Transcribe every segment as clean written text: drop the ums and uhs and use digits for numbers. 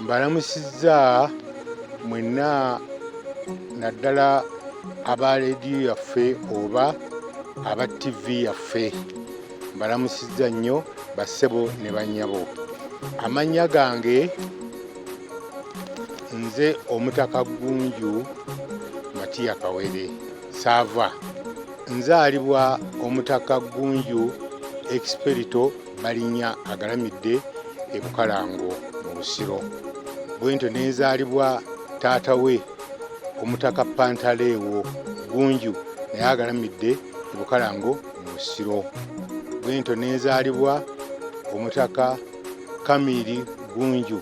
Mbalamusizza mwenna naddala aba leediyo yaffe oba aba TV yaffe. Mbalamusizza nnyo bassebo ne bannyabo. Amannya gange nze Omutaka Ggunju Matiya Kawere Saava. Nzaalibwa Omutaka Ggunju Expirito Balinnya agalamidde e Bukalango mu Busiro. Bwentyo nenzaalibwa taata we Omutaka Pantaleewo Ggunju naye agalamidde e Bukalango mu Busiro. Bwentyo nenzaalibwa Omutaka Kamiri Ggunju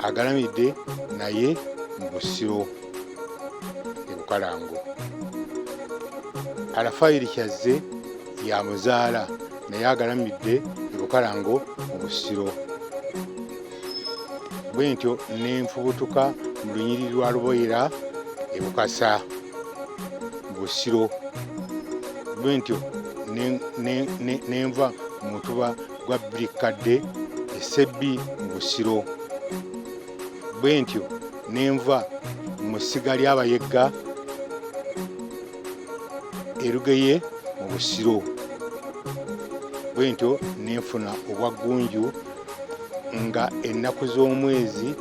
agalamidde naye mu Busiro e Bukalango. Alafayiri Kyazze yamuzaala naye agalamidde e Bukalango mu Busiro. Bwentyo nenfubutuka mu lunyiriri lwa Luboyera e Bukasa mu Busiro. Bwentyo nenva mu mutuba gwa Birikadde e Ssebbi mu Busiro. Bwentyo nenva mu ssiga ly'Abayegga e Lugeye mu Busiro. Bwentyo nenfuna obwa Ggunju nga ennaku z'omwezi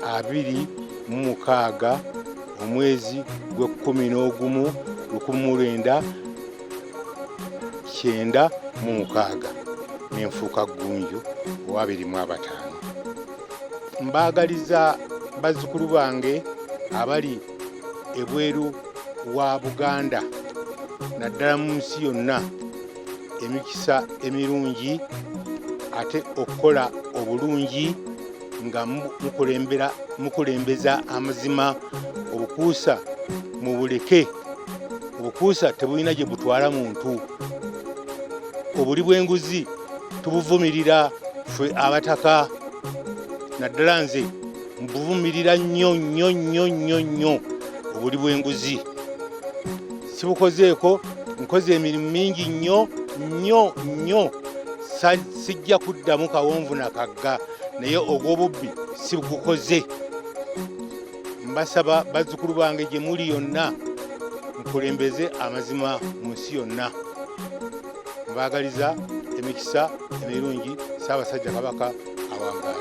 26 omwezi gwe11 1996 nenfuuka Ggunju owa 25. Mbaagaliza bazzukulu bange abali ebweru wa Buganda naddala mu nsi yonna emikisa emirungi ate okukola obulungi nga mukulembeza amazima. Obukuusa mubuleke. Obukuusa tebulina gye butwala muntu. Obuli bw'enguzi tubuvumirira ffe abataka. Naddala nze mbuvumirira nnyo nnyo nnyo nnyo nnyo obuli bw'enguzi. Sibukozeeko, nkoze emirimu mingi nnyo nnyo nnyo. Sijja kuddamu kawonvu na kagga naye ogw'obubbi sibugukoze. Mbasaba bazzukulu bange gye muli yonna mukulembeze amazima mu nsi yonna. Mbaagaliza emikisa emirungi. Ssaabasajja Kabaka awangaale.